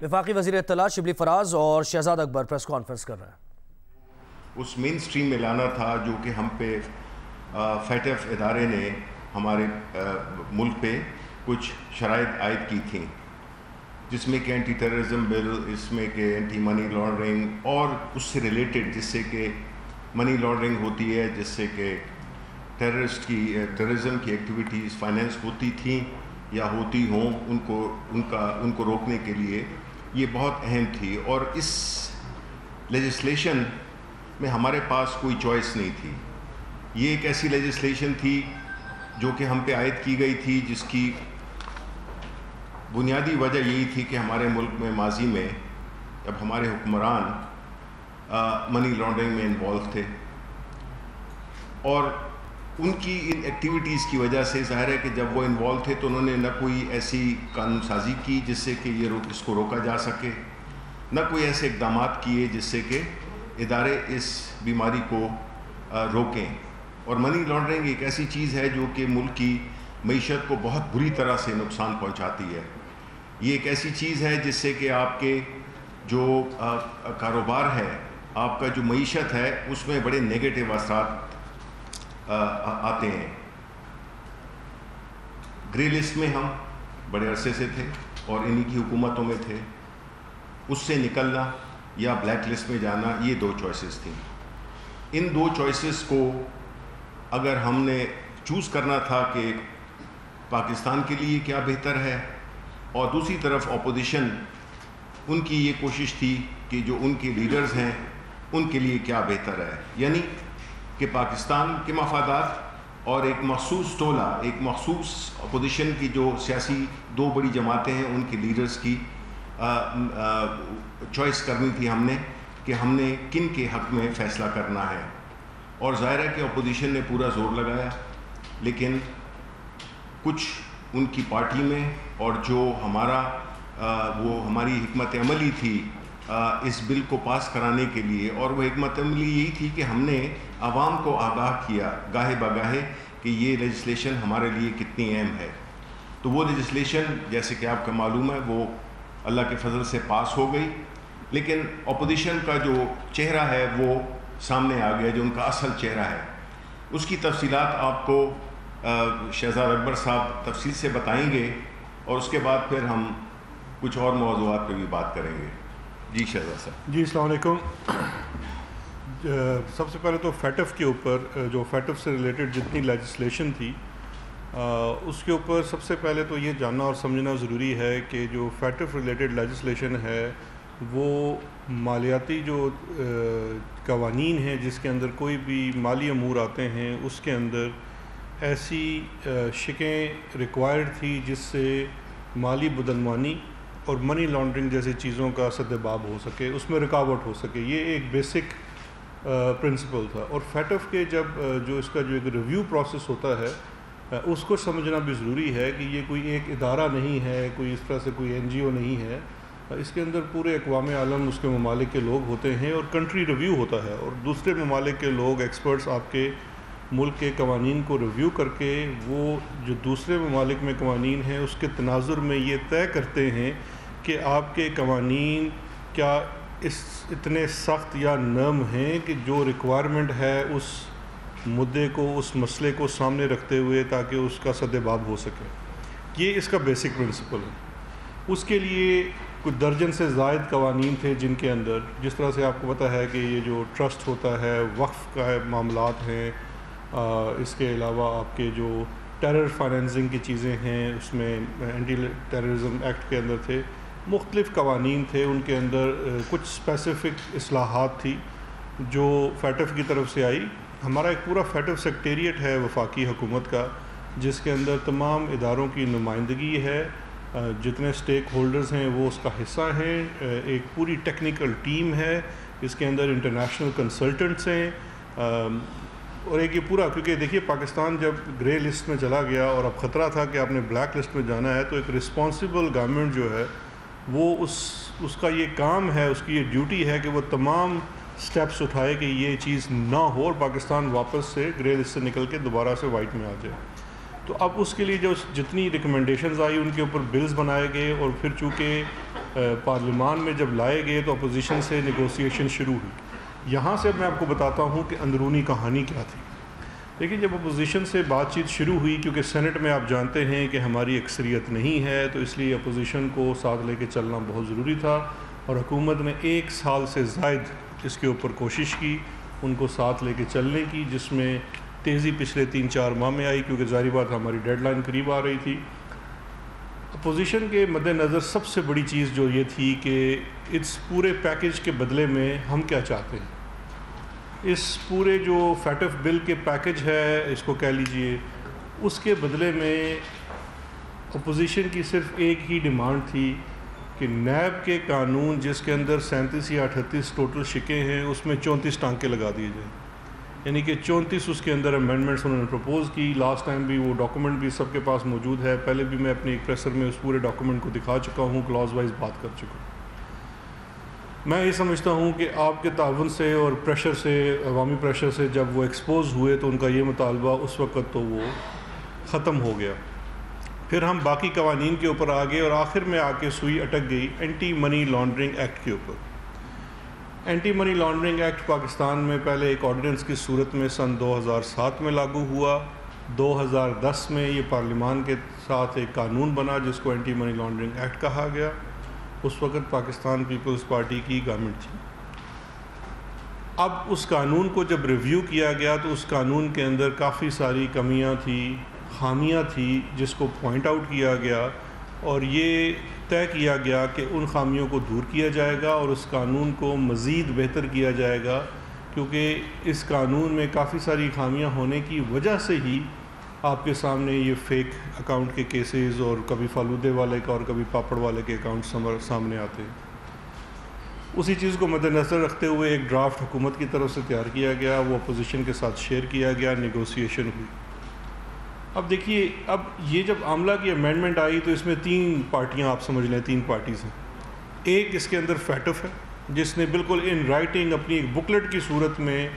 وفاقی وزیر اطلاعات شبلی فراز اور شہزاد اکبر پریس کانفرنس کر رہے ہیں۔ اس مین سٹریم میں لانا تھا جو کہ ہم پہ فیٹف ادارے نے ہمارے ملک پہ کچھ شرائط عائد کی تھیں، جس میں کہ اینٹی ٹیررزم بل، اس میں کہ اینٹی منی لانڈرنگ اور اس سے ریلیٹڈ، جس سے کہ منی لانڈرنگ ہوتی ہے، جس سے کہ ٹیررزم کی ایکٹیویٹیز فائنینس ہوتی تھیں یا ہوتی ہوں، ان کو روکنے کے لیے یہ بہت اہم تھی۔ اور اس لیجسلیشن میں ہمارے پاس کوئی چوائس نہیں تھی۔ یہ ایک ایسی لیجسلیشن تھی جو کہ ہم پہ عائد کی گئی تھی، جس کی بنیادی وجہ یہی تھی کہ ہمارے ملک میں ماضی میں جب ہمارے حکمران منی لانڈرنگ میں انوالو تھے، اور ان کی ان ایکٹیویٹیز کی وجہ سے ظاہر ہے کہ جب وہ انوالو تھے تو انہوں نے نہ کوئی ایسی قانون سازی کی جس سے کہ اس کو روکا جا سکے، نہ کوئی ایسے اقدامات کیے جس سے کہ ادارے اس بیماری کو روکیں۔ اور منی لانڈرنگ ایک ایسی چیز ہے جو کہ ملک کی معیشت کو بہت بری طرح سے نقصان پہنچاتی ہے۔ یہ ایک ایسی چیز ہے جس سے کہ آپ کے جو کاروبار ہے، آپ کا جو معیشت ہے، اس میں بڑے نیگیٹو اثرات آتے ہیں۔ گرے لسٹ میں ہم بڑے عرصے سے تھے اور انہی کی حکومتوں میں تھے، اس سے نکلنا یا بلیک لسٹ میں جانا، یہ دو چوائسز تھیں۔ ان دو چوائسز کو اگر ہم نے چوز کرنا تھا کہ پاکستان کے لیے کیا بہتر ہے، اور دوسری طرف اپوزیشن ان کی یہ کوشش تھی کہ جو ان کے لیڈرز ہیں ان کے لیے کیا بہتر ہے، یعنی کہ پاکستان کے مفادات اور ایک مخصوص ٹولہ، ایک مخصوص اپوزیشن کی جو سیاسی دو بڑی جماعتیں ہیں ان کے لیڈرز کی چوائس کرنی تھی ہم نے کہ ہم نے کن کے حق میں فیصلہ کرنا ہے۔ اور ظاہر ہے کہ اپوزیشن نے پورا زور لگایا، لیکن کچھ ان کی پارٹی میں اور جو وہ ہماری حکمت عملی تھی اس بل کو پاس کرانے کے لیے، اور وہ حکمت عملی یہی تھی کہ ہم نے عوام کو آگاہ کیا گاہے بگاہے کہ یہ لیجسلیشن ہمارے لیے کتنی اہم ہے۔ تو وہ لیجسلیشن جیسے کہ آپ کو معلوم ہے وہ اللہ کے فضل سے پاس ہو گئی، لیکن اپوزیشن کا جو چہرہ ہے وہ سامنے آ گیا، جو ان کا اصل چہرہ ہے۔ اس کی تفصیلات آپ کو شہزاد اکبر صاحب تفصیل سے بتائیں گے، اور اس کے بعد پھر ہم کچھ اور موضوعات پہ بھی بات کریں گے۔ جی شہزاد صاحب۔ جی السلام علیکم۔ سب سے پہلے تو فیٹف کے اوپر، جو فیٹف سے ریلیٹڈ جتنی لیجسلیشن تھی، اس کے اوپر سب سے پہلے تو یہ جاننا اور سمجھنا ضروری ہے کہ جو فیٹف ریلیٹڈ لیجسلیشن ہے وہ مالیاتی جو قوانین ہیں جس کے اندر کوئی بھی مالی امور آتے ہیں، اس کے اندر ایسی شقیں ریکوائرڈ تھی جس سے مالی بدعنوانی اور منی لانڈرنگ جیسی چیزوں کا سدباب ہو سکے، اس میں رکاوٹ ہو سکے۔ یہ ایک بیسک پرنسپل تھا۔ اور فیٹف کے جب جو اس کا جو ایک ریویو پروسیس ہوتا ہے، اس کو سمجھنا بھی ضروری ہے کہ یہ کوئی ایک ادارہ نہیں ہے، کوئی اس طرح سے کوئی این جی او نہیں ہے۔ اس کے اندر پورے اقوام عالم اس کے ممالک کے لوگ ہوتے ہیں، اور کنٹری ریویو ہوتا ہے، اور دوسرے ممالک کے لوگ ایکسپرٹس آپ کے ملک کے قوانین کو ریویو کر کے وہ جو دوسرے ممالک میں قوانین ہیں اس کے تناظر میں یہ طے کرتے ہیں کہ آپ کے قوانین کیا اتنے سخت یا نرم ہیں کہ جو ریکوائرمنٹ ہے اس مدعے کو، اس مسئلے کو سامنے رکھتے ہوئے تاکہ اس کا سدباب ہو سکے۔ یہ اس کا بیسک پرنسپل ہے۔ اس کے لیے کچھ درجن سے زائد قوانین تھے جن کے اندر، جس طرح سے آپ کو پتہ ہے کہ یہ جو ٹرسٹ ہوتا ہے، وقف کا معاملات ہیں، اس کے علاوہ آپ کے جو ٹیرر فائنینسنگ کی چیزیں ہیں، اس میں اینٹی ٹیررزم ایکٹ کے اندر تھے، مختلف قوانین تھے، ان کے اندر کچھ اسپیسیفک اصلاحات تھی جو فیٹف کی طرف سے آئی۔ ہمارا ایک پورا فیٹف سیکریٹریٹ ہے وفاقی حکومت کا، جس کے اندر تمام اداروں کی نمائندگی ہے، جتنے سٹیک ہولڈرز ہیں وہ اس کا حصہ ہیں، ایک پوری ٹیکنیکل ٹیم ہے، اس کے اندر انٹرنیشنل کنسلٹنٹس ہیں، اور ایک یہ پورا، کیونکہ دیکھیے پاکستان جب گرے لسٹ میں چلا گیا اور اب خطرہ تھا کہ آپ نے بلیک لسٹ میں جانا ہے، تو ایک رسپانسبل گورنمنٹ جو ہے وہ اس کا یہ کام ہے، اس کی یہ ڈیوٹی ہے کہ وہ تمام سٹیپس اٹھائے کہ یہ چیز نہ ہو اور پاکستان واپس سے گرے لسٹ سے نکل کے دوبارہ سے وائٹ میں آ جائے۔ تو اب اس کے لیے جو جتنی ریکمنڈیشنز آئی ان کے اوپر بلز بنائے گئے، اور پھر چونکہ پارلیمان میں جب لائے گئے تو اپوزیشن سے نیگوسیشن شروع ہوئی. یہاں سے میں آپ کو بتاتا ہوں کہ اندرونی کہانی کیا تھی. لیکن جب اپوزیشن سے بات چیت شروع ہوئی، کیونکہ سینٹ میں آپ جانتے ہیں کہ ہماری اکثریت نہیں ہے، تو اس لیے اپوزیشن کو ساتھ لے کے چلنا بہت ضروری تھا، اور حکومت نے 1 سال سے زائد اس کے اوپر کوشش کی ان کو ساتھ لے کے چلنے کی، جس میں تیزی پچھلے 3-4 ماہ میں آئی، کیونکہ ظاہری بات ہماری ڈیڈ لائن قریب آ رہی تھی. اپوزیشن کے مد نظر سب سے بڑی چیز جو یہ تھی کہ اس پورے پیکج کے بدلے میں ہم کیا چاہتے ہیں. اس پورے جو فیٹف بل کے پیکج ہے، اس کو کہہ لیجئے، اس کے بدلے میں اپوزیشن کی صرف ایک ہی ڈیمانڈ تھی کہ نیب کے قانون جس کے اندر 37 یا 38 ٹوٹل شکیں ہیں، اس میں 34 ٹانکے لگا دیے جائیں. یعنی کہ 34 اس کے اندر امینڈمنٹس انہوں نے پروپوز کی. لاسٹ ٹائم بھی وہ ڈاکومنٹ بھی سب کے پاس موجود ہے، پہلے بھی میں اپنی ایک پریسر میں اس پورے ڈاکومنٹ کو دکھا چکا ہوں، کلاز وائز بات کر چکا ہوں. میں یہ سمجھتا ہوں کہ آپ کے تعاون سے اور پریشر سے، عوامی پریشر سے جب وہ ایکسپوز ہوئے تو ان کا یہ مطالبہ اس وقت تو وہ ختم ہو گیا. پھر ہم باقی قوانین کے اوپر آ گئے، اور آخر میں آ کے سوئی اٹک گئی اینٹی منی لانڈرنگ ایکٹ کے اوپر. Anti money laundering act Pakistan میں پہلے ایک آرڈیننس کی صورت میں سن 2007 میں لاگو ہوا. 2010 میں یہ پارلیمان کے ساتھ ایک قانون بنا جس کو اینٹی منی لانڈرنگ ایکٹ کہا گیا. اس وقت پاکستان پیپلز پارٹی کی گورنمنٹ تھی. اب اس قانون کو جب ریویو کیا گیا تو اس قانون کے اندر کافی ساری کمیاں تھیں، خامیاں تھیں، جس کو پوائنٹ آؤٹ کیا گیا، اور یہ طے کیا گیا کہ ان خامیوں کو دور کیا جائے گا اور اس قانون کو مزید بہتر کیا جائے گا، کیونکہ اس قانون میں کافی ساری خامیاں ہونے کی وجہ سے ہی آپ کے سامنے یہ فیک اکاؤنٹ کے کیسز اور کبھی فالودے والے کا اور کبھی پاپڑ والے کے اکاؤنٹ سامنے آتے ہیں. اسی چیز کو مد نظر رکھتے ہوئے ایک ڈرافٹ حکومت کی طرف سے تیار کیا گیا، وہ اپوزیشن کے ساتھ شیئر کیا گیا، نیگوسیشن ہوئی. اب دیکھیے، اب یہ جب عاملہ کی امینڈمنٹ آئی تو اس میں 3 پارٹیاں آپ سمجھ لیں، 3 پارٹیز ہیں. ایک اس کے اندر فیٹف ہے جس نے بالکل ان رائٹنگ اپنی ایک بکلٹ کی صورت میں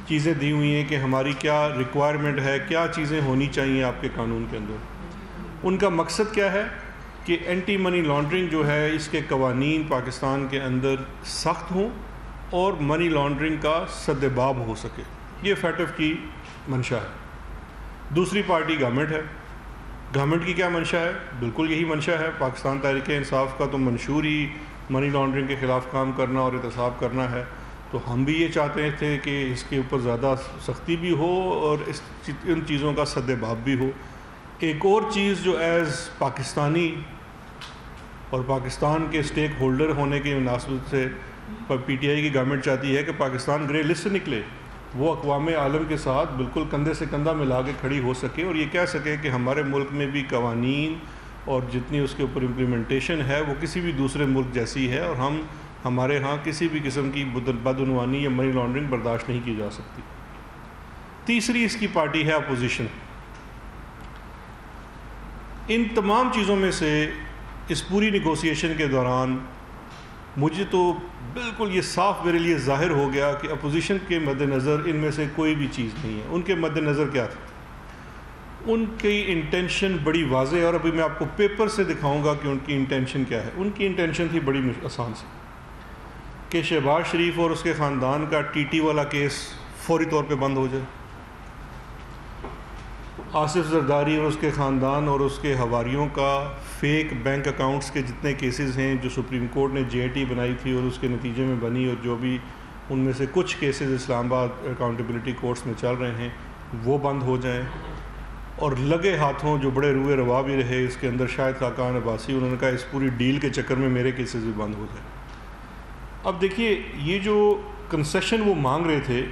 چیزیں دی ہوئی ہیں کہ ہماری کیا ریکوائرمنٹ ہے، کیا چیزیں ہونی چاہیے آپ کے قانون کے اندر. ان کا مقصد کیا ہے کہ اینٹی منی لانڈرنگ جو ہے اس کے قوانین پاکستان کے اندر سخت ہوں اور منی لانڈرنگ کا سدباب ہو سکے. یہ فیٹف کی منشا ہے. دوسری پارٹی گورنمنٹ ہے. گورنمنٹ کی کیا منشا ہے؟ بالکل یہی منشا ہے. پاکستان تحریک انصاف کا تو منشور ہی منی لانڈرنگ کے خلاف کام کرنا اور احتساب کرنا ہے. تو ہم بھی یہ چاہتے تھے کہ اس کے اوپر زیادہ سختی بھی ہو اور ان چیزوں کا سدباب بھی ہو. ایک اور چیز جو ایز پاکستانی اور پاکستان کے اسٹیک ہولڈر ہونے کی مناسبت سے پی ٹی آئی کی گورنمنٹ چاہتی ہے کہ پاکستان گرے لسٹ سے نکلے، وہ اقوام عالم کے ساتھ بالکل کندھے سے کندھا ملا کے کھڑی ہو سکے اور یہ کہہ سکے کہ ہمارے ملک میں بھی قوانین اور جتنی اس کے اوپر امپلیمنٹیشن ہے وہ کسی بھی دوسرے ملک جیسی ہے، اور ہمارے ہاں کسی بھی قسم کی بدعنوانی یا منی لانڈرنگ برداشت نہیں کی جا سکتی. تیسری اس کی پارٹی ہے اپوزیشن. ان تمام چیزوں میں سے اس پوری نیگوسیشن کے دوران مجھے تو بالکل یہ صاف میرے لیے ظاہر ہو گیا کہ اپوزیشن کے مد نظر ان میں سے کوئی بھی چیز نہیں ہے. ان کے مد نظر کیا تھا؟ ان کی انٹینشن بڑی واضح ہے، اور ابھی میں آپ کو پیپر سے دکھاؤں گا کہ ان کی انٹینشن کیا ہے. ان کی انٹینشن تھی بڑی آسان سی کہ شہباز شریف اور اس کے خاندان کا ٹی ٹی والا کیس فوری طور پہ بند ہو جائے. آصف زرداری اور اس کے خاندان اور اس کے حواریوں کا فیک بینک اکاؤنٹس کے جتنے کیسز ہیں جو سپریم کورٹ نے جے ٹی بنائی تھی اور اس کے نتیجے میں بنی، اور جو بھی ان میں سے کچھ کیسز اسلام آباد اکاؤنٹیبلٹی کورٹس میں چل رہے ہیں، وہ بند ہو جائیں. اور لگے ہاتھوں جو بڑے روئے روا بھی رہے اس کے اندر شاہد خاقان عباسی، انہوں نے کہا اس پوری ڈیل کے چکر میں میرے کیسز بھی بند ہو جائیں. اب دیکھیے، یہ جو کنسیشن وہ مانگ رہے تھے،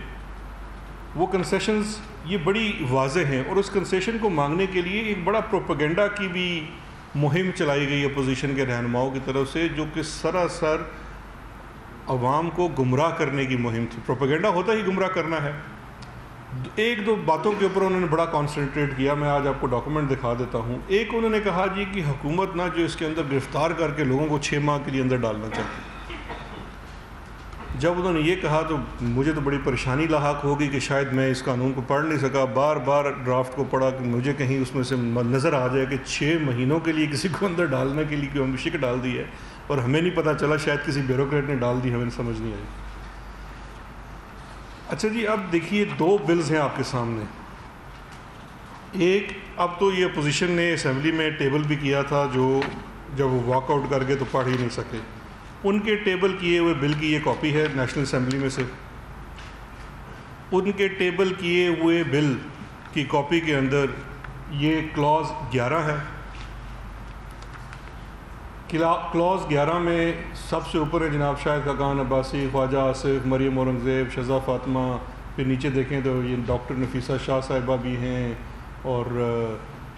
وہ کنسیشنز یہ بڑی واضح ہیں، اور اس کنسیشن کو مانگنے کے لیے ایک بڑا پروپیگنڈا کی بھی مہم چلائی گئی اپوزیشن کے رہنماؤں کی طرف سے، جو کہ سراسر عوام کو گمراہ کرنے کی مہم تھی. پروپیگنڈا ہوتا ہی گمراہ کرنا ہے. 1-2 باتوں کے اوپر انہوں نے بڑا کانسنٹریٹ کیا. میں آج آپ کو ڈاکومنٹ دکھا دیتا ہوں. ایک انہوں نے کہا جی کہ حکومت نہ جو اس کے اندر گرفتار کر کے لوگوں کو 6 ماہ کے لیے اندر ڈالنا چاہتی. جب انہوں نے یہ کہا تو مجھے تو بڑی پریشانی لاحق ہوگی کہ شاید میں اس قانون کو پڑھ نہیں سکا، بار بار ڈرافٹ کو پڑھا کہ مجھے کہیں اس میں سے نظر آ جائے کہ 6 مہینوں کے لیے کسی کو اندر ڈالنے کے لیے کوئی شک ڈال دی ہے اور ہمیں نہیں پتہ چلا، شاید کسی بیوروکریٹ نے ڈال دی، ہمیں سمجھ نہیں آئی۔ اچھا جی، اب دیکھیے 2 بلز ہیں آپ کے سامنے۔ ایک اب تو یہ اپوزیشن نے اسمبلی میں ٹیبل بھی کیا تھا، جو جب وہ واک آؤٹ کر گئے تو پڑھ ہی نہیں سکے، ان کے ٹیبل کیے ہوئے بل کی یہ کاپی ہے نیشنل اسمبلی میں سے۔ ان کے ٹیبل کیے ہوئے بل کی کاپی کے اندر یہ کلاز 11 ہے۔ کلاز 11 میں سب سے اوپر ہے جناب شاہد خاقان عباسی، خواجہ آصف، مریم اورنگزیب، شہزاد فاطمہ، پھر نیچے دیکھیں تو یہ ڈاکٹر نفیسہ شاہ صاحبہ بھی ہیں، اور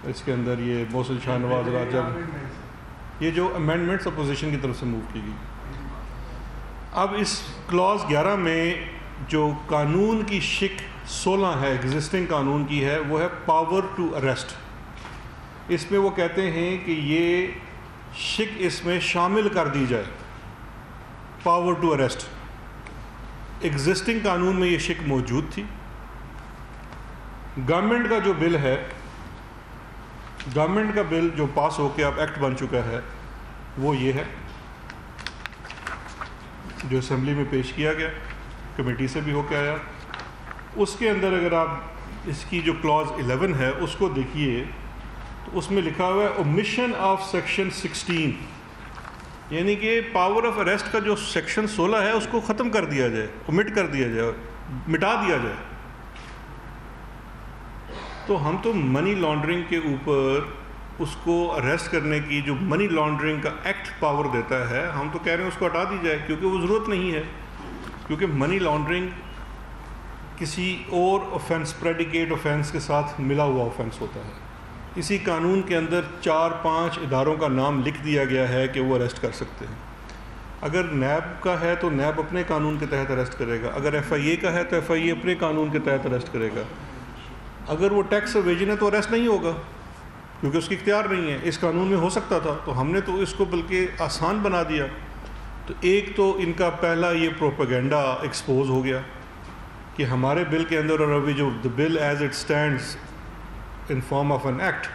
اس کے اندر یہ محسن شاہ نواز راجب، یہ جو امینڈمنٹس اپوزیشن کی طرف سے موو کی گئی۔ اب اس کلاز 11 میں جو قانون کی شک 16 ہے، ایگزسٹنگ قانون کی ہے، وہ ہے پاور ٹو اریسٹ۔ اس میں وہ کہتے ہیں کہ یہ شک اس میں شامل کر دی جائے، پاور ٹو اریسٹ۔ ایگزسٹنگ قانون میں یہ شک موجود تھی۔ گورنمنٹ کا جو بل ہے، گورنمنٹ کا بل جو پاس ہو کے اب ایکٹ بن چکا ہے، وہ یہ ہے جو اسمبلی میں پیش کیا گیا، کمیٹی سے بھی ہو کے آیا۔ اس کے اندر اگر آپ اس کی جو کلاز 11 ہے اس کو دیکھیے تو اس میں لکھا ہوا ہے اومیشن آف سیکشن 16، یعنی کہ پاور آف اریسٹ کا جو سیکشن 16 ہے اس کو ختم کر دیا جائے، omit کر دیا جائے، مٹا دیا جائے۔ تو ہم تو منی لانڈرنگ کے اوپر اس کو اریسٹ کرنے کی جو منی لانڈرنگ کا ایکٹ پاور دیتا ہے، ہم تو کہہ رہے ہیں اس کو ہٹا دی جائے، کیونکہ وہ ضرورت نہیں ہے، کیونکہ منی لانڈرنگ کسی اور آفینس، پریڈیکیٹ آفینس کے ساتھ ملا ہوا آفینس ہوتا ہے۔ اسی قانون کے اندر 4-5 اداروں کا نام لکھ دیا گیا ہے کہ وہ اریسٹ کر سکتے ہیں۔ اگر نیب کا ہے تو نیب اپنے قانون کے تحت اریسٹ کرے گا، اگر ایف آئی اے کا ہے تو ایف آئی اے اپنے قانون کے تحت اریسٹ کرے گا۔ اگر وہ ٹیکس ایویژن ہے تو اریسٹ نہیں ہوگا، کیونکہ اس کی اختیار نہیں ہے۔ اس قانون میں ہو سکتا تھا، تو ہم نے تو اس کو بلکہ آسان بنا دیا۔ تو ایک تو ان کا پہلا یہ پروپیگنڈا ایکسپوز ہو گیا کہ ہمارے بل کے اندر، اور ابھی جو the bill as it stands in form of an act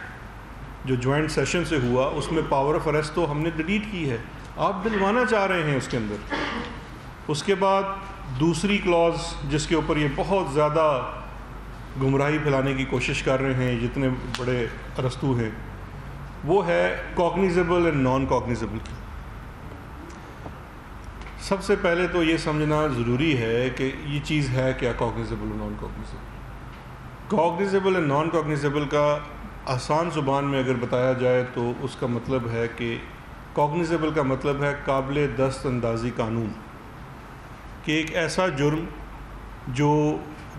جو جوائنٹ سیشن سے ہوا، اس میں پاور آف اریسٹ تو ہم نے ڈیلیٹ کی ہے، آپ دلوانا چاہ رہے ہیں اس کے اندر۔ اس کے بعد دوسری کلاز جس کے اوپر یہ بہت زیادہ گمراہی پھیلانے کی کوشش کر رہے ہیں جتنے بڑے ارسطو ہیں، وہ ہے کوگنیزیبل اینڈ نان کوگنیزیبل کی۔ سب سے پہلے تو یہ سمجھنا ضروری ہے کہ یہ چیز ہے کیا کوگنیزیبل اور نان کوگنیزیبل۔ کوگنیزیبل اینڈ نان کوگنیزیبل کا آسان زبان میں اگر بتایا جائے تو اس کا مطلب ہے کہ کوگنیزیبل کا مطلب ہے قابل دست اندازی قانون، کہ ایک ایسا جرم جو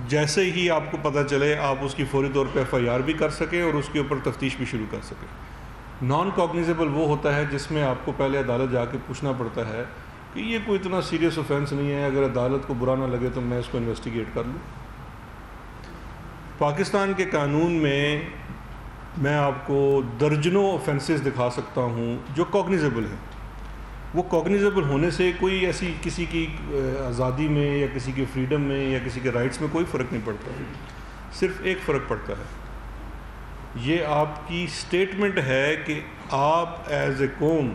جیسے ہی آپ کو پتہ چلے آپ اس کی فوری طور پہ ایف آئی آر بھی کر سکیں اور اس کے اوپر تفتیش بھی شروع کر سکیں۔ نان کوگنیزیبل وہ ہوتا ہے جس میں آپ کو پہلے عدالت جا کے پوچھنا پڑتا ہے کہ یہ کوئی اتنا سیریس اوفینس نہیں ہے، اگر عدالت کو برا نہ لگے تو میں اس کو انویسٹیگیٹ کر لوں۔ پاکستان کے قانون میں آپ کو درجنوں اوفینسز دکھا سکتا ہوں جو کوگنیزیبل ہیں۔ وہ کوگنیزیبل ہونے سے کوئی ایسی کسی کی آزادی میں یا کسی کے فریڈم میں یا کسی کے رائٹس میں کوئی فرق نہیں پڑتا، صرف ایک فرق پڑتا ہے، یہ آپ کی سٹیٹمنٹ ہے کہ آپ ایز اے قوم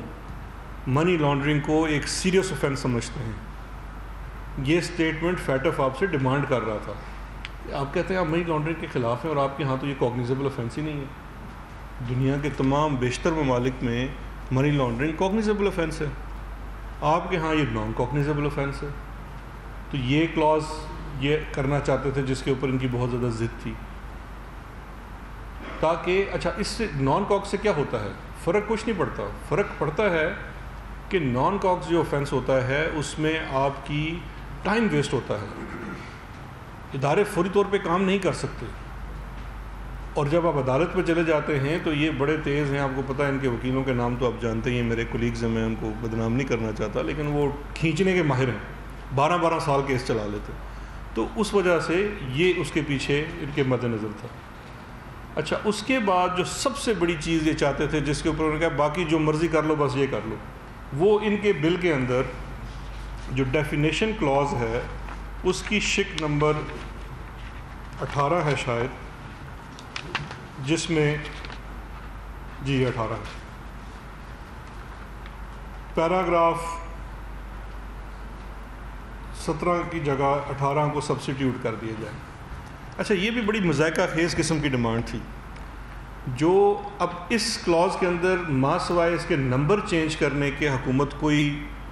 منی لانڈرنگ کو ایک سیریس اوفینس سمجھتے ہیں۔ یہ سٹیٹمنٹ فیٹف آپ سے ڈیمانڈ کر رہا تھا۔ آپ کہتے ہیں آپ منی لانڈرنگ کے خلاف ہیں اور آپ کے ہاں تو یہ کوگنیزیبل اوفینس ہی نہیں ہے۔ دنیا کے تمام بیشتر ممالک میں منی لانڈرنگ کوگنیزیبل اوفینس ہے، آپ کے ہاں یہ نان کوگنیزیبل اوفینس ہے۔ تو یہ کلاز یہ کرنا چاہتے تھے جس کے اوپر ان کی بہت زیادہ ضد تھی، تاکہ اچھا اس سے نان کوگ سے کیا ہوتا ہے، فرق کچھ نہیں پڑتا۔ فرق پڑتا ہے کہ نان کوگز جو اوفینس ہوتا ہے اس میں آپ کی ٹائم ویسٹ ہوتا ہے، ادارے فوری طور پہ کام نہیں کر سکتے، اور جب آپ عدالت پہ چلے جاتے ہیں تو یہ بڑے تیز ہیں، آپ کو پتہ ہے ان کے وکیلوں کے نام تو آپ جانتے ہی ہیں، میرے کولیگز ہیں، میں ان کو بدنام نہیں کرنا چاہتا، لیکن وہ کھینچنے کے ماہر ہیں، 12 سال کیس چلا لیتے، تو اس وجہ سے یہ اس کے پیچھے ان کے مد نظر تھا۔ اچھا اس کے بعد جو سب سے بڑی چیز یہ چاہتے تھے جس کے اوپر انہوں نے کہا باقی جو مرضی کر لو بس یہ کر لو، وہ ان کے بل کے اندر جو ڈیفینیشن کلوز ہے اس کی شک نمبر 18 ہے شاید، جس میں جی 18 ہے، پیراگراف 17 کی جگہ 18 کو سبسٹیوٹ کر دیا جائے۔ اچھا، یہ بھی بڑی مذائقہ خیز قسم کی ڈیمانڈ تھی، جو اب اس کلوز کے اندر ما سوائے اس کے نمبر چینج کرنے کے حکومت کوئی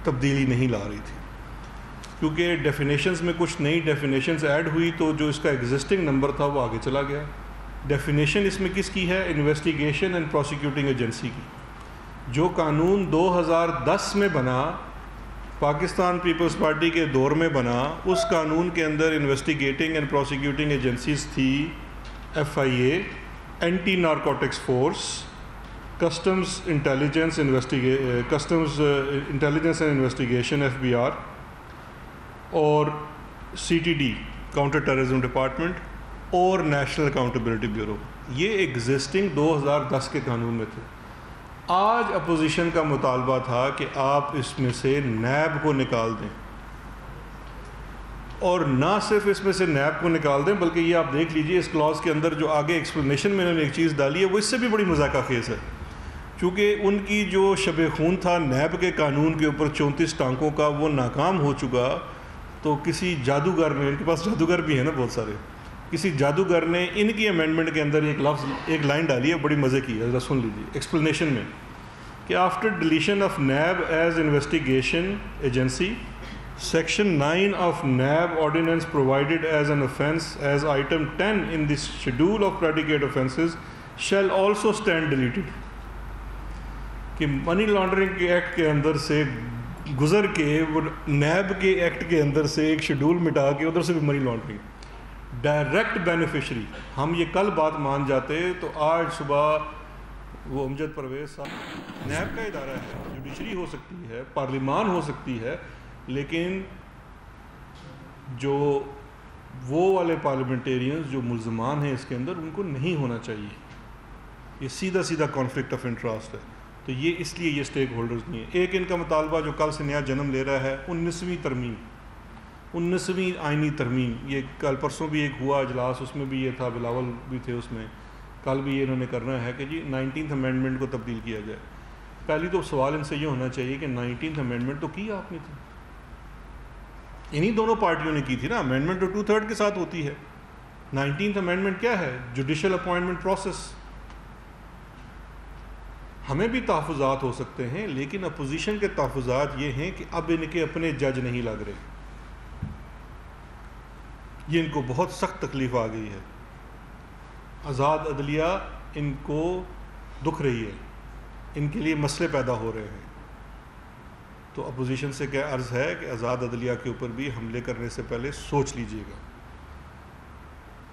تبدیلی نہیں لا رہی تھی، کیونکہ ڈیفینیشنز میں کچھ نئی ڈیفینیشنز ایڈ ہوئی تو جو اس کا ایگزسٹنگ نمبر تھا وہ آگے چلا گیا۔ ڈیفینیشن اس میں کس کی ہے؟ انویسٹیگیشن اینڈ پروسیکیوٹنگ ایجنسی کی۔ جو قانون 2010 میں بنا، پاکستان پیپلز پارٹی کے دور میں بنا، اس قانون کے اندر انویسٹیگیٹنگ اینڈ پروسیکیوٹنگ ایجنسیز تھی FIA، anti narcotics force, customs intelligence and investigation FBR، اور CTD کاؤنٹر ٹیررزم ڈپارٹمنٹ، اور نیشنل اکاؤنٹیبلٹی بیورو۔ یہ ایگزسٹنگ 2010 کے قانون میں تھے۔ آج اپوزیشن کا مطالبہ تھا کہ آپ اس میں سے نیب کو نکال دیں، اور نہ صرف اس میں سے نیب کو نکال دیں بلکہ یہ آپ دیکھ لیجئے اس کلاس کے اندر جو آگے ایکسپلینیشن میں انہوں نے ایک چیز ڈالی ہے وہ اس سے بھی بڑی مذائقہ خیز ہے، کیونکہ ان کی جو شب خون تھا نیب کے قانون کے اوپر 34 ٹانکوں کا، وہ ناکام ہو چکا، تو کسی جادوگر نے، ان کے پاس جادوگر بھی ہیں نا بہت سارے، کسی جادوگر نے ان کی امینڈمنٹ کے اندر ایک لائن ڈالی ہے، بڑی مزے کی ہے، ذرا سن لیجیے ایکسپلینیشن میں، کہ after deletion of NAB as investigation agency, Section 9 of NAB ordinance provided as an offence as item 10 in the schedule of predicate offences shall also stand deleted۔ کہ منی لانڈرنگ کے ایکٹ کے اندر سے گزر کے وہ NAB کے act کے اندر سے ایک شیڈول مٹا کے ادھر سے بھی منی لانڈرنگ ڈائریکٹ بینیفیشری، ہم یہ کل بات مان جاتے تو آج صبح وہ امجد پرویز صاحب، نیب کا ادارہ ہے، جوڈیشری ہو سکتی ہے، پارلیمان ہو سکتی ہے، لیکن جو وہ والے پارلیمنٹیرینز جو ملزمان ہیں اس کے اندر، ان کو نہیں ہونا چاہیے۔ یہ سیدھا سیدھا کانفلکٹ آف انٹرسٹ ہے، تو یہ اس لیے یہ سٹیک ہولڈرز نہیں ہیں۔ ایک ان کا مطالبہ جو کل سے نیا جنم لے رہا ہے، 19ویں ترمیم، 19ویں آئینی ترمیم، یہ کل پرسوں بھی ایک ہوا اجلاس، اس میں بھی یہ تھا، بلاول بھی تھے اس میں، کل بھی یہ انہوں نے کرنا ہے کہ جی 19th امینڈمنٹ کو تبدیل کیا جائے۔ پہلی تو سوال ان سے یہ ہونا چاہیے کہ 19th امینڈمنٹ تو کی آپ نے تھی، انہی دونوں پارٹیوں نے کی تھی نا، امینڈمنٹ تو 2/3 کے ساتھ ہوتی ہے۔ 19th امینڈمنٹ کیا ہے؟ Judicial appointment process. ہمیں بھی تحفظات ہو سکتے ہیں، لیکن اپوزیشن کے تحفظات یہ ہیں کہ اب ان کے اپنے جج نہیں لگ رہے، یہ ان کو بہت سخت تکلیف آ گئی ہے، آزاد عدلیہ ان کو دکھ رہی ہے، ان کے لیے مسئلے پیدا ہو رہے ہیں۔ تو اپوزیشن سے کیا عرض ہے کہ آزاد عدلیہ کے اوپر بھی حملے کرنے سے پہلے سوچ لیجئے گا،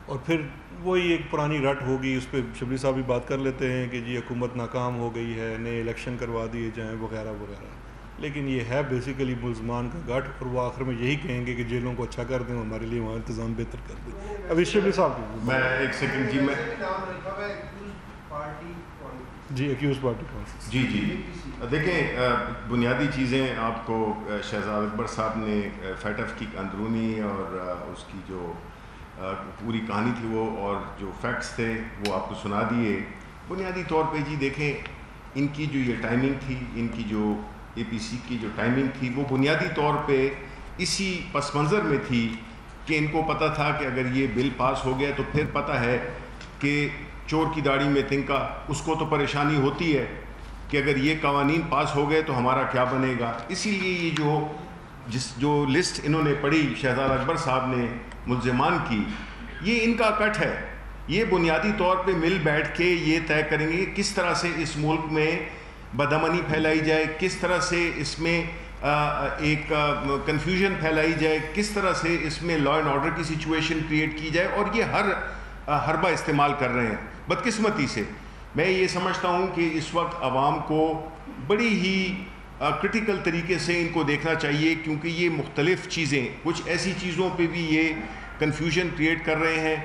اور پھر وہی ایک پرانی رٹ ہوگی، اس پہ شبلی صاحب بھی بات کر لیتے ہیں کہ جی حکومت ناکام ہو گئی ہے، نئے الیکشن کروا دیے جائیں وغیرہ وغیرہ، لیکن یہ ہے بیسیکلی ملزمان کا گٹھ، اور وہ آخر میں یہی کہیں گے کہ جیلوں کو اچھا کر دیں، ہمارے لیے وہاں انتظام بہتر کر دیں۔ ابھی شبلی صاحب میں ایک سیکنڈ جی، میں جی ایکیوز پارٹی کون؟ جی دیکھیں، بنیادی چیزیں آپ کو شہزاد اکبر صاحب نے فیٹف کی اندرونی اور اس کی جو پوری کہانی تھی وہ، اور جو فیکٹس تھے وہ آپ کو سنا دیے۔ بنیادی طور پہ جی دیکھیں، ان کی جو یہ ٹائمنگ تھی، ان کی جو APC کی جو ٹائمنگ تھی، وہ بنیادی طور پہ اسی پس منظر میں تھی کہ ان کو پتہ تھا کہ اگر یہ بل پاس ہو گیا تو پھر پتہ ہے کہ چور کی داڑھی میں تنکا، اس کو تو پریشانی ہوتی ہے کہ اگر یہ قوانین پاس ہو گئے تو ہمارا کیا بنے گا۔ اسی لیے یہ جو لسٹ انہوں نے پڑھی شہزاد اکبر صاحب نے ملزمان کی، یہ ان کا کٹ ہے۔ یہ بنیادی طور پہ مل بیٹھ کے یہ طے کریں گے کس طرح سے اس ملک میں بدامنی پھیلائی جائے، کس طرح سے اس میں ایک کنفیوژن پھیلائی جائے، کس طرح سے اس میں لا اینڈ آرڈر کی سچویشن کریٹ کی جائے، اور یہ ہر حربہ استعمال کر رہے ہیں۔ بدقسمتی سے میں یہ سمجھتا ہوں کہ اس وقت عوام کو بڑی ہی کرٹیکل طریقے سے ان کو دیکھنا چاہیے، کیونکہ یہ مختلف چیزیں، کچھ ایسی چیزوں پہ بھی یہ کنفیوژن کریٹ کر رہے ہیں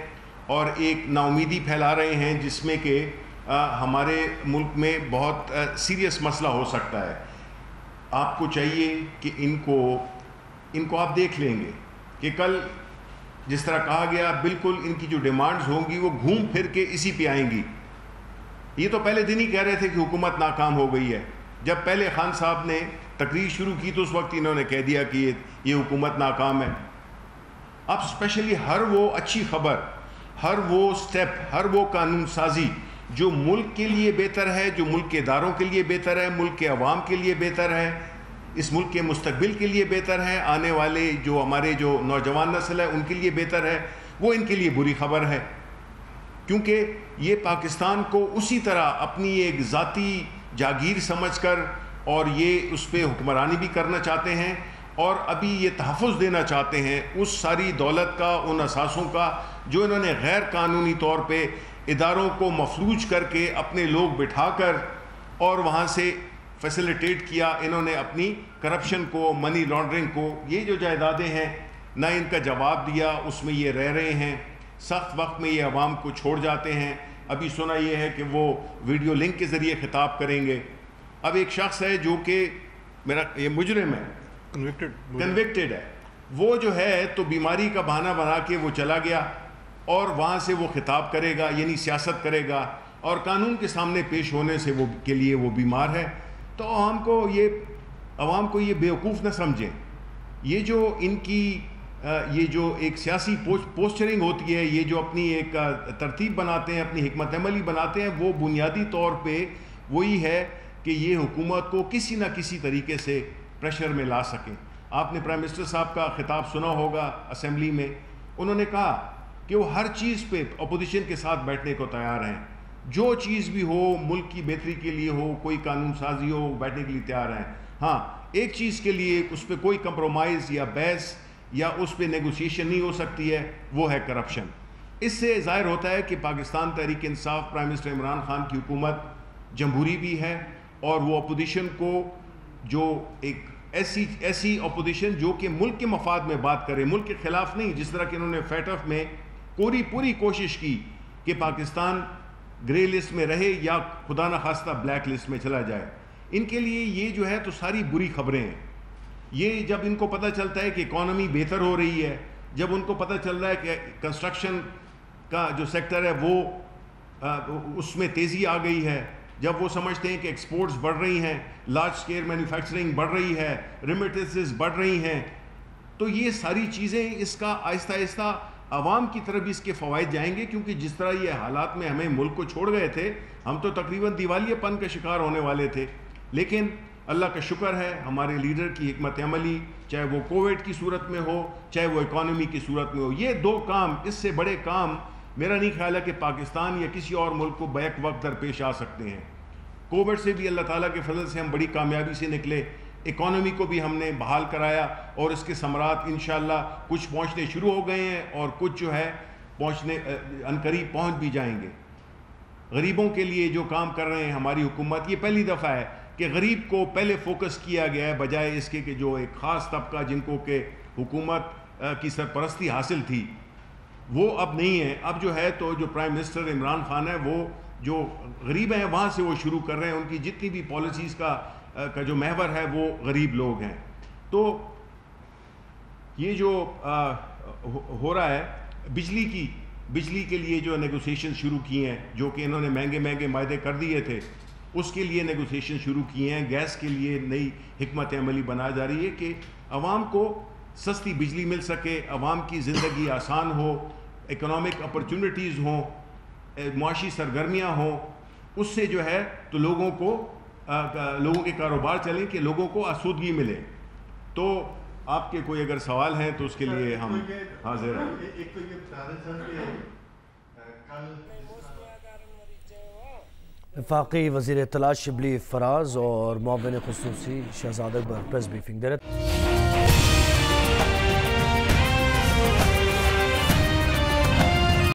اور ایک نا امیدی پھیلا رہے ہیں، جس میں کہ ہمارے ملک میں بہت سیریس مسئلہ ہو سکتا ہے۔ آپ کو چاہیے کہ ان کو ان کو آپ دیکھ لیں گے کہ کل جس طرح کہا گیا بالکل ان کی جو ڈیمانڈز ہوں گی وہ گھوم پھر کے اسی پہ آئیں گی. یہ تو پہلے دن ہی کہہ رہے تھے کہ حکومت ناکام ہو گئی ہے. جب پہلے خان صاحب نے تقریر شروع کی تو اس وقت انہوں نے کہہ دیا کہ یہ حکومت ناکام ہے. اب اسپیشلی ہر وہ اچھی خبر, ہر وہ سٹیپ, ہر وہ قانون سازی جو ملک کے لیے بہتر ہے, جو ملک کے اداروں کے لیے بہتر ہے, ملک کے عوام کے لیے بہتر ہے, اس ملک کے مستقبل کے لیے بہتر ہے, آنے والے جو ہمارے جو نوجوان نسل ہے ان کے لیے بہتر ہے, وہ ان کے لیے بری خبر ہے. کیونکہ یہ پاکستان کو اسی طرح اپنی ایک ذاتی جاگیر سمجھ کر اور یہ اس پہ حکمرانی بھی کرنا چاہتے ہیں, اور ابھی یہ تحفظ دینا چاہتے ہیں اس ساری دولت کا, ان اثاثوں کا جو انہوں نے غیر قانونی طور پہ اداروں کو مفلوج کر کے اپنے لوگ بٹھا کر اور وہاں سے فیسیلیٹیٹ کیا. انہوں نے اپنی کرپشن کو, منی لانڈرنگ کو, یہ جو جائیدادیں ہیں نہ ان کا جواب دیا, اس میں یہ رہ رہے ہیں. سخت وقت میں یہ عوام کو چھوڑ جاتے ہیں. ابھی سنا یہ ہے کہ وہ ویڈیو لنک کے ذریعے خطاب کریں گے. اب ایک شخص ہے جو کہ میرا یہ مجرم ہے, کنوکٹڈ ہے, وہ جو ہے تو بیماری کا بہانہ بنا کے وہ چلا گیا اور وہاں سے وہ خطاب کرے گا, یعنی سیاست کرے گا, اور قانون کے سامنے پیش ہونے سے وہ کے لیے وہ بیمار ہے. تو عوام کو یہ بیوقوف نہ سمجھیں. یہ جو ان کی یہ جو ایک سیاسی پوسچرنگ ہوتی ہے, یہ جو اپنی ایک ترتیب بناتے ہیں, اپنی حکمت عملی بناتے ہیں, وہ بنیادی طور پہ وہی ہے کہ یہ حکومت کو کسی نہ کسی طریقے سے پریشر میں لا سکیں. آپ نے پرائم منسٹر صاحب کا خطاب سنا ہوگا اسمبلی میں. انہوں نے کہا کہ وہ ہر چیز پہ اپوزیشن کے ساتھ بیٹھنے کو تیار ہیں, جو چیز بھی ہو, ملک کی بہتری کے لیے ہو, کوئی قانون سازی ہو, بیٹھنے کے لیے تیار ہیں. ہاں, ایک چیز کے لیے اس پہ کوئی کمپرومائز یا بحث یا اس پہ نیگوسیشن نہیں ہو سکتی ہے, وہ ہے کرپشن. اس سے ظاہر ہوتا ہے کہ پاکستان تحریک انصاف, پرائم منسٹر عمران خان کی حکومت جمہوری بھی ہے, اور وہ اپوزیشن کو جو ایک ایسی اپوزیشن جو کہ ملک کے مفاد میں بات کرے, ملک کے خلاف نہیں, جس طرح کہ انہوں نے فیٹف میں پوری کوشش کی کہ پاکستان گرے لسٹ میں رہے یا خدا نہ خواستہ بلیک لسٹ میں چلا جائے. ان کے لیے یہ جو ہے تو ساری بری خبریں ہیں. یہ جب ان کو پتہ چلتا ہے کہ اکانومی بہتر ہو رہی ہے, جب ان کو پتہ چل رہا ہے کہ کنسٹرکشن کا جو سیکٹر ہے وہ اس میں تیزی آ گئی ہے, جب وہ سمجھتے ہیں کہ ایکسپورٹس بڑھ رہی ہیں, لارج اسکیل مینوفیکچرنگ بڑھ رہی ہے, ریمیٹنسز بڑھ رہی ہیں, تو یہ ساری چیزیں اس کا آہستہ آہستہ عوام کی طرف اس کے فوائد جائیں گے. کیونکہ جس طرح یہ حالات میں ہمیں ملک کو چھوڑ گئے تھے, ہم تو تقریباً دیوالیہ پن کا شکار ہونے والے تھے. لیکن اللہ کا شکر ہے ہمارے لیڈر کی حکمت عملی, چاہے وہ کووڈ کی صورت میں ہو, چاہے وہ اکانومی کی صورت میں ہو, یہ دو کام, اس سے بڑے کام میرا نہیں خیال ہے کہ پاکستان یا کسی اور ملک کو بیک وقت درپیش آ سکتے ہیں. کووڈ سے بھی اللہ تعالیٰ کے فضل سے ہم بڑی کامیابی سے نکلے, اکانومی کو بھی ہم نے بحال کرایا, اور اس کے ثمرات انشاءاللہ کچھ پہنچنے شروع ہو گئے ہیں, اور کچھ جو ہے پہنچنے عنقریب پہنچ بھی جائیں گے. غریبوں کے لیے جو کام کر رہے ہیں ہماری حکومت, یہ پہلی دفعہ ہے کہ غریب کو پہلے فوکس کیا گیا ہے, بجائے اس کے کہ جو ایک خاص طبقہ جن کو کہ حکومت کی سرپرستی حاصل تھی وہ اب نہیں ہے. اب جو ہے تو جو پرائم منسٹر عمران خان ہے وہ جو غریب ہیں وہاں سے وہ شروع کر رہے ہیں, ان کی جتنی بھی پالیسیز کا جو محور ہے وہ غریب لوگ ہیں. تو یہ جو ہو رہا ہے بجلی کے لیے جو نیگوسیشن شروع کی ہیں, جو کہ انہوں نے مہنگے معاہدے کر دیے تھے, اس کے لیے نیگوسیشن شروع کیے ہیں. گیس کے لیے نئی حکمت عملی بنائی جا رہی ہے کہ عوام کو سستی بجلی مل سکے, عوام کی زندگی آسان ہو, اکنامک اپرچونٹیز ہوں, معاشی سرگرمیاں ہوں. اس سے جو ہے تو لوگوں کے کاروبار چلیں, کہ لوگوں کو آسودگی ملے. تو آپ کے کوئی اگر سوال ہیں تو اس کے لیے ہم حاضر ہیں. وفاقی وزیر اطلاعات شبلی فراز اور معاون خصوصی شہزاد اکبر پریس بریفنگ دے رہے.